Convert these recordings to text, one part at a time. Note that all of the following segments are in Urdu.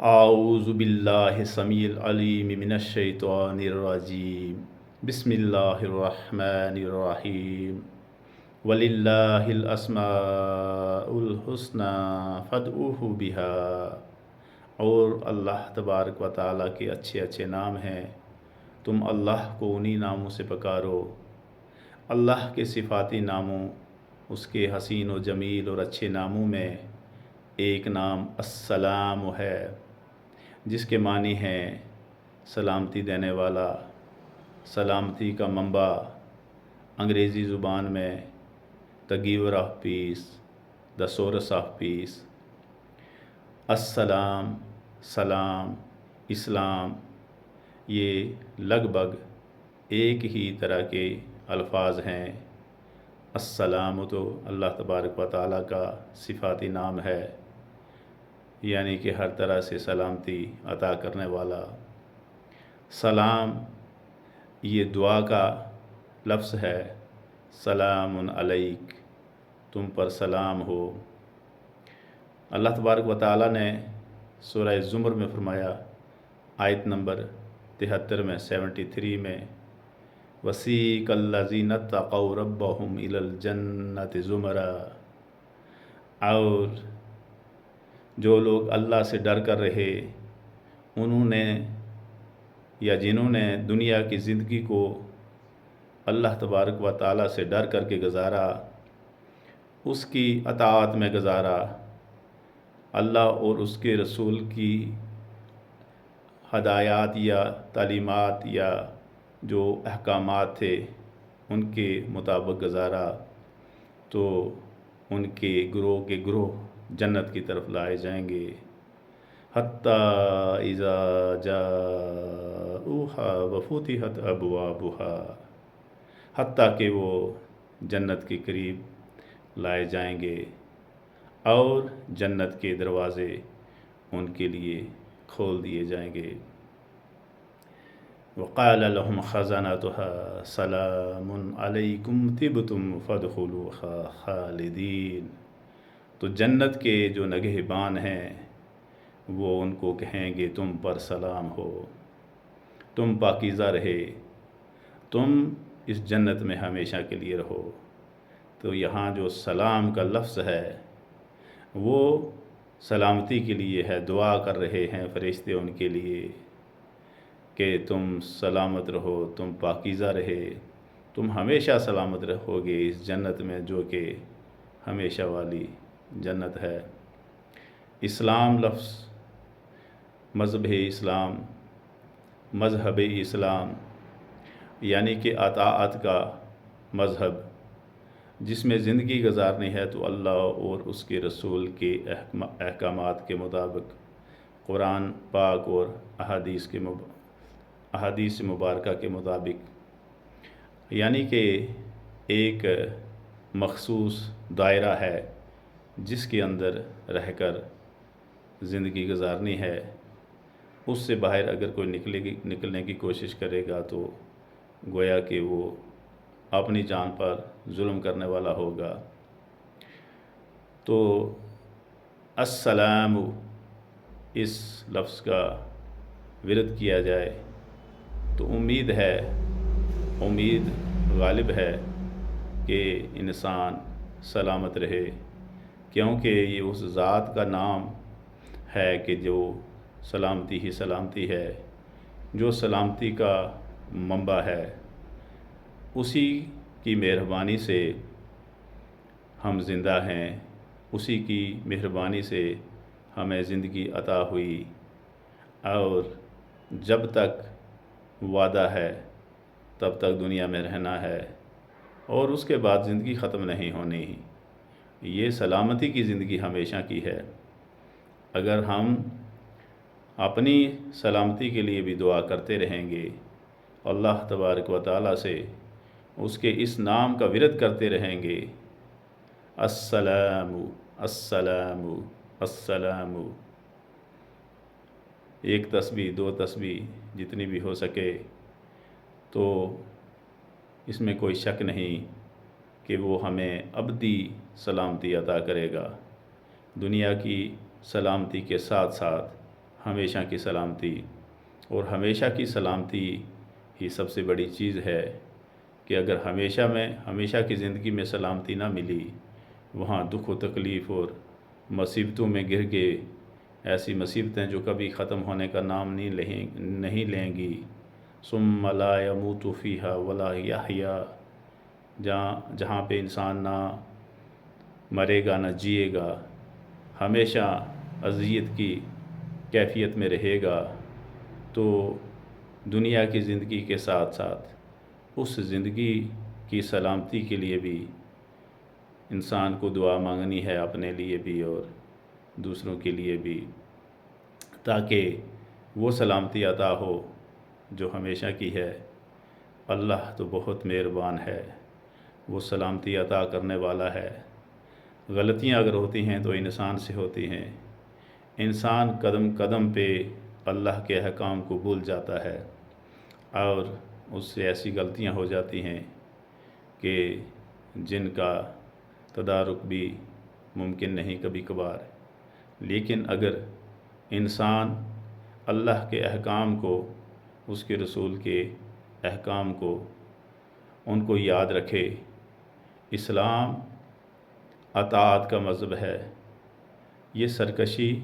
اعوذ باللہ السمیع العلیم من الشیطان الرجیم بسم اللہ الرحمن الرحیم وللہ الاسماء الحسنی فادعوہ بہا، اور اللہ تبارک و تعالیٰ کے اچھے اچھے نام ہیں، تم اللہ کو انہی ناموں سے پکارو۔ اللہ کے صفاتی ناموں، اس کے حسین و جمیل اور اچھے ناموں میں ایک نام السلام ہے، جس کے معنی ہیں سلامتی دینے والا، سلامتی کا منبع۔ انگریزی زبان میں the giver of peace، the source of peace۔ السلام، سلام، اسلام، یہ لگ بھگ ایک ہی طرح کے الفاظ ہیں۔ السلام تو اللہ تبارک و تعالیٰ کا صفاتی نام ہے، یعنی کہ ہر طرح سے سلامتی عطا کرنے والا۔ سلام یہ دعا کا لفظ ہے، سلام علیک، تم پر سلام ہو۔ اللہ تبارک و تعالیٰ نے سورہ زمر میں فرمایا، آیت نمبر 73 میں 73 میں، وَسِیقَ الَّذِینَ اتَّقَوْا رَبَّهُمْ إِلَى الْجَنَّةِ زُمَرًا، اور جو لوگ اللہ سے ڈر کر رہے، انہوں نے یا جنہوں نے دنیا کی زندگی کو اللہ تبارک و تعالیٰ سے ڈر کر کے گزارا، اس کی اطاعت میں گزارا، اللہ اور اس کے رسول کی ہدایات یا تعلیمات یا جو احکامات تھے ان کے مطابق گزارا، تو ان کے گروہ کے گروہ جنت کی طرف لائے جائیں گے۔ حَتَّى إِذَا جَاءُوهَا وَفُتِحَتْ أَبْوَابُهَا، حتیٰ کہ وہ جنت کے قریب لائے جائیں گے اور جنت کے دروازے ان کے لیے کھول دیے جائیں گے۔ وَقَالَ لَهُمْ خَزَنَتُهَا سَلَامٌ عَلَيْكُمْ طِبْتُمْ فَادْخُلُوهَا خَالِدِينَ، تو جنت کے جو نگہبان ہیں وہ ان کو کہیں گے تم پر سلام ہو، تم پاکیزہ رہے، تم اس جنت میں ہمیشہ کے لیے رہو۔ تو یہاں جو سلام کا لفظ ہے وہ سلامتی کے لیے ہے، دعا کر رہے ہیں فرشتے ان کے لیے کہ تم سلامت رہو، تم پاکیزہ رہے، تم ہمیشہ سلامت رہو گے اس جنت میں جو کہ ہمیشہ والی جنت ہے۔ اسلام لفظ، مذہب اسلام، مذہب اسلام یعنی کہ اطاعت کا مذہب، جس میں زندگی گزارنی ہے تو اللہ اور اس کے رسول کے احکامات کے مطابق، قرآن پاک اور احادیث مبارکہ کے مطابق، یعنی کہ ایک مخصوص دائرہ ہے جس کے اندر رہ کر زندگی گزارنی ہے۔ اس سے باہر اگر کوئی نکلنے کی کوشش کرے گا تو گویا کہ وہ اپنی جان پر ظلم کرنے والا ہوگا۔ تو السلام، اس لفظ کا ورد کیا جائے تو امید ہے، امید غالب ہے کہ انسان سلامت رہے، کیونکہ یہ اس ذات کا نام ہے کہ جو سلامتی ہی سلامتی ہے، جو سلامتی کا منبع ہے، اسی کی مہربانی سے ہم زندہ ہیں، اسی کی مہربانی سے ہمیں زندگی عطا ہوئی، اور جب تک وعدہ ہے تب تک دنیا میں رہنا ہے، اور اس کے بعد زندگی ختم نہیں ہونی۔ یہ سلامتی کی زندگی ہمیشہ کی ہے۔ اگر ہم اپنی سلامتی کے لیے بھی دعا کرتے رہیں گے، اللہ تبارک و تعالیٰ سے اس کے اس نام کا ورد کرتے رہیں گے، السلام، السلام، السلام، ایک تسبیح، دو تسبیح، جتنی بھی ہو سکے، تو اس میں کوئی شک نہیں کہ وہ ہمیں ابدی سلامتی عطا کرے گا۔ دنیا کی سلامتی کے ساتھ ساتھ ہمیشہ کی سلامتی، اور ہمیشہ کی سلامتی ہی سب سے بڑی چیز ہے کہ اگر ہمیشہ کی زندگی میں سلامتی نہ ملی، وہاں دکھ و تکلیف اور مصیبتوں میں گر کے، ایسی مصیبتیں جو کبھی ختم ہونے کا نام نہیں لیں گی، ثم لا يموت فیہا ولا یحیا، جہاں پہ انسان نہ مرے گا نہ جیے گا، ہمیشہ اذیت کی کیفیت میں رہے گا، تو دنیا کی زندگی کے ساتھ ساتھ اس زندگی کی سلامتی کے لیے بھی انسان کو دعا مانگنی ہے، اپنے لیے بھی اور دوسروں کے لیے بھی، تاکہ وہ سلامتی عطا ہو جو ہمیشہ کی ہے۔ اللہ تو بہت مہربان ہے، وہ سلامتی عطا کرنے والا ہے۔ غلطیاں اگر ہوتی ہیں تو انسان سے ہوتی ہیں، انسان قدم قدم پہ اللہ کے احکام کو بھول جاتا ہے، اور اس سے ایسی غلطیاں ہو جاتی ہیں کہ جن کا تدارک بھی ممکن نہیں کبھی کبھار۔ لیکن اگر انسان اللہ کے احکام کو، اس کے رسول کے احکام کو، ان کو یاد رکھے، اسلام اطاعت کا مذہب ہے، یہ سرکشی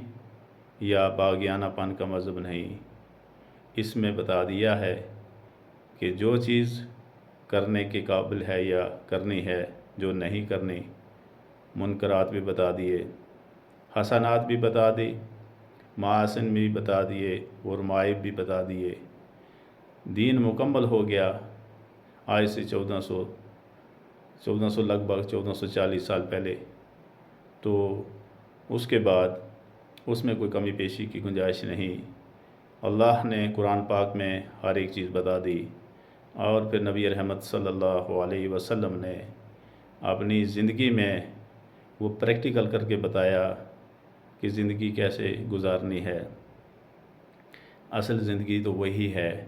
یا باغیانہ پن کا مذہب نہیں۔ اس میں بتا دیا ہے کہ جو چیز کرنے کے قابل ہے یا کرنی ہے، جو نہیں کرنی، منکرات بھی بتا دیے، حسنات بھی بتا دی، محاسن بھی بتا دیے، اور معائب بھی بتا دیے۔ دین مکمل ہو گیا آج سے 1400 لگ بھگ 1440 سال پہلے، تو اس کے بعد اس میں کوئی کمی پیشی کی گنجائش نہیں۔ اللہ نے قرآن پاک میں ہر ایک چیز بتا دی، اور پھر نبی رحمت صلی اللہ علیہ وسلم نے اپنی زندگی میں وہ پریکٹیکل کر کے بتایا کہ زندگی کیسے گزارنی ہے۔ اصل زندگی تو وہی ہے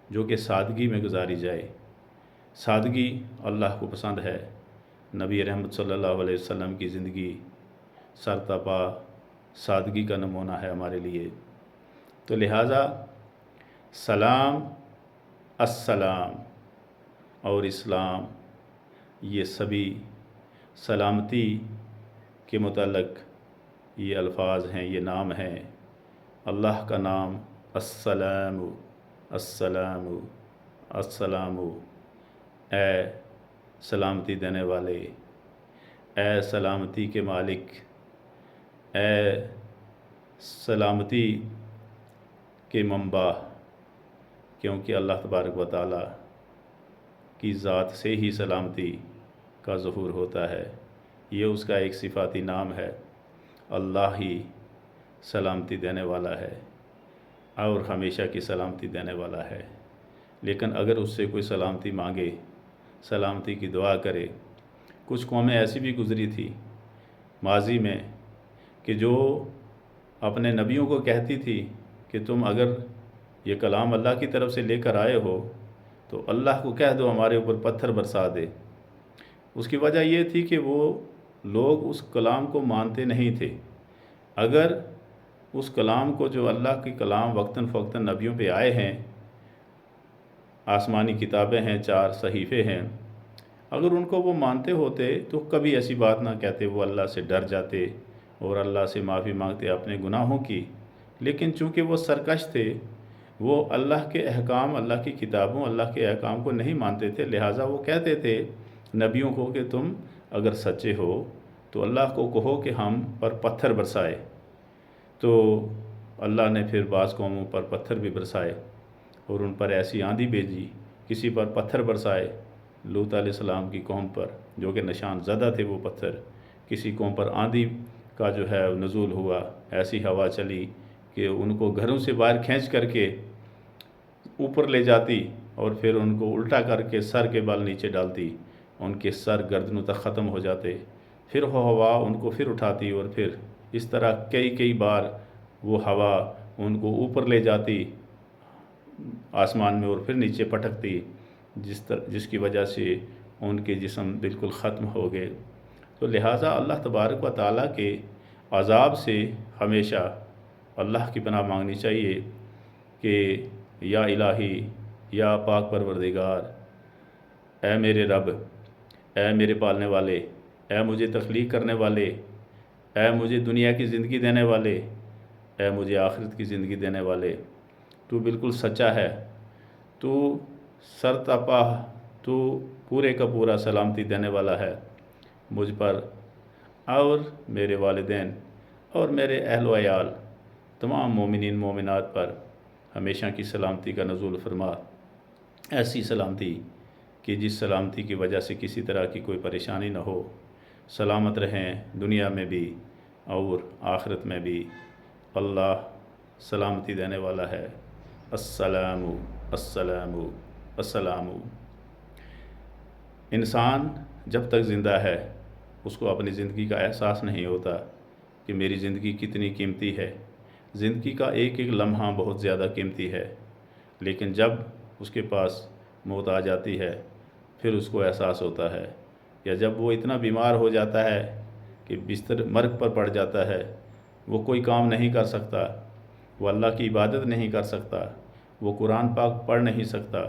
جو کہ سادگی میں گزاری جائے۔ سادگی اللہ کو پسند ہے۔ نبی رحمت صلی اللہ علیہ وسلم کی زندگی سرتپا سادگی کا نمونہ ہے ہمارے لیے۔ تو لہٰذا سلام، السلام اور اسلام، یہ سبھی سلامتی کے متعلق یہ الفاظ ہیں، یہ نام ہیں۔ اللہ کا نام السلام، السلام، السلام، اے سلامتی دینے والے، اے سلامتی کے مالک، اے سلامتی کے منبع، کیونکہ اللہ تبارک و تعالیٰ کی ذات سے ہی سلامتی کا ظہور ہوتا ہے۔ یہ اس کا ایک صفاتی نام ہے۔ اللہ ہی سلامتی دینے والا ہے اور ہمیشہ کی سلامتی دینے والا ہے۔ لیکن اگر اس سے کوئی سلامتی مانگے، سلامتی کی دعا کرے، کچھ قومیں ایسی بھی گزری تھی ماضی میں کہ جو اپنے نبیوں کو کہتی تھی کہ تم اگر یہ کلام اللہ کی طرف سے لے کر آئے ہو تو اللہ کو کہہ دو ہمارے اوپر پتھر برسا دے۔ اس کی وجہ یہ تھی کہ وہ لوگ اس کلام کو مانتے نہیں تھے۔ اگر اس کلام کو، جو اللہ کی کلام وقتاً فوقتاً نبیوں پہ آئے ہیں، آسمانی کتابیں ہیں، 4 صحیفے ہیں، اگر ان کو وہ مانتے ہوتے تو کبھی ایسی بات نہ کہتے، وہ اللہ سے ڈر جاتے اور اللہ سے معافی مانگتے اپنے گناہوں کی۔ لیکن چونکہ وہ سرکش تھے، وہ اللہ کے احکام، اللہ کی کتابوں، اللہ کے احکام کو نہیں مانتے تھے، لہٰذا وہ کہتے تھے نبیوں کو کہ تم اگر سچے ہو تو اللہ کو کہو کہ ہم پر پتھر برسائے۔ تو اللہ نے پھر بعض قوموں پر پتھر بھی برسائے اور ان پر ایسی آندھی بھیجی، کسی پر پتھر برسائے، لوط علیہ السلام کی قوم پر، جو کہ نشان زدہ تھے وہ پتھر، کسی قوم پر آندھی کا جو ہے نزول ہوا، ایسی ہوا چلی کہ ان کو گھروں سے باہر کھینچ کر کے اوپر لے جاتی اور پھر ان کو الٹا کر کے سر کے بال نیچے ڈالتی، ان کے سر گردنوں تک ختم ہو جاتے، پھر وہ ہوا ان کو پھر اٹھاتی، اور پھر اس طرح کئی بار وہ ہوا ان کو اوپر لے جاتی آسمان میں اور پھر نیچے پٹکتی، جس کی وجہ سے ان کے جسم بالکل ختم ہو گئے۔ تو لہٰذا اللہ تبارک و تعالیٰ کے عذاب سے ہمیشہ اللہ کی پناہ مانگنی چاہیے کہ یا الہی، یا پاک پروردگار، اے میرے رب، اے میرے پالنے والے، اے مجھے تخلیق کرنے والے، اے مجھے دنیا کی زندگی دینے والے، اے مجھے آخرت کی زندگی دینے والے، تو بالکل سچا ہے، تو سرتاپا، تو پورے کا پورا سلامتی دینے والا ہے مجھ پر اور میرے والدین اور میرے اہل و عیال، تمام مومنین مومنات پر ہمیشہ کی سلامتی کا نزول فرما، ایسی سلامتی کہ جس سلامتی کی وجہ سے کسی طرح کی کوئی پریشانی نہ ہو، سلامت رہیں دنیا میں بھی اور آخرت میں بھی۔ اللہ سلامتی دینے والا ہے۔ السلام السلام السلام۔ انسان جب تک زندہ ہے اس کو اپنی زندگی کا احساس نہیں ہوتا کہ میری زندگی کتنی قیمتی ہے۔ زندگی کا ایک ایک لمحہ بہت زیادہ قیمتی ہے، لیکن جب اس کے پاس موت آ جاتی ہے پھر اس کو احساس ہوتا ہے، یا جب وہ اتنا بیمار ہو جاتا ہے کہ بستر مرگ پر پڑ جاتا ہے، وہ کوئی کام نہیں کر سکتا، وہ اللہ کی عبادت نہیں کر سکتا، وہ قرآن پاک پڑھ نہیں سکتا،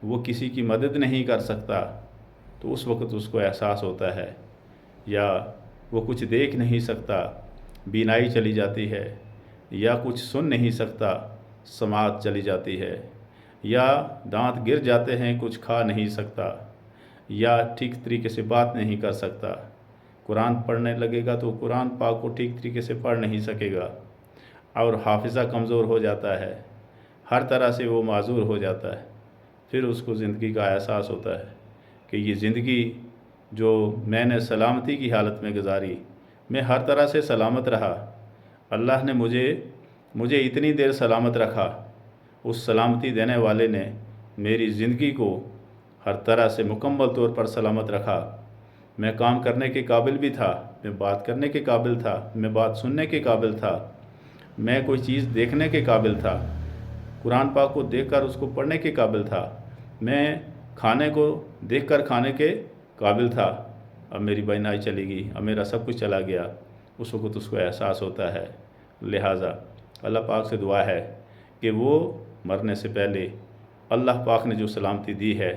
وہ کسی کی مدد نہیں کر سکتا، تو اس وقت اس کو احساس ہوتا ہے۔ یا وہ کچھ دیکھ نہیں سکتا، بینائی چلی جاتی ہے، یا کچھ سن نہیں سکتا، سماعت چلی جاتی ہے، یا دانت گر جاتے ہیں، کچھ کھا نہیں سکتا، یا ٹھیک طریقے سے بات نہیں کر سکتا۔ قرآن پڑھنے لگے گا تو قرآن پاک کو ٹھیک طریقے سے پڑھ نہیں سکے گا، اور حافظہ کمزور ہو جاتا ہے، ہر طرح سے وہ معذور ہو جاتا ہے۔ پھر اس کو زندگی کا احساس ہوتا ہے کہ یہ زندگی جو میں نے سلامتی کی حالت میں گزاری، میں ہر طرح سے سلامت رہا، اللہ نے مجھے اتنی دیر سلامت رکھا، اس سلامتی دینے والے نے میری زندگی کو ہر طرح سے مکمل طور پر سلامت رکھا۔ میں کام کرنے کے قابل بھی تھا، میں بات کرنے کے قابل تھا، میں بات سننے کے قابل تھا، میں کوئی چیز دیکھنے کے قابل تھا، قرآن پاک کو دیکھ کر اس کو پڑھنے کے قابل تھا، میں کھانے کو دیکھ کر کھانے کے قابل تھا۔ اب میری بینائی چلی گئی، اب میرا سب کچھ چلا گیا، اس وقت اس کو احساس ہوتا ہے۔ لہٰذا اللہ پاک سے دعا ہے کہ وہ مرنے سے پہلے اللہ پاک نے جو سلامتی دی ہے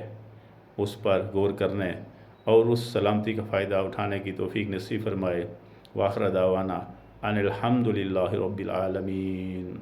اس پر غور کرنے اور اس سلامتی کا فائدہ اٹھانے کی توفیق نصیب فرمائے۔ وآخر دعوانا ان الحمد للہ رب العالمین۔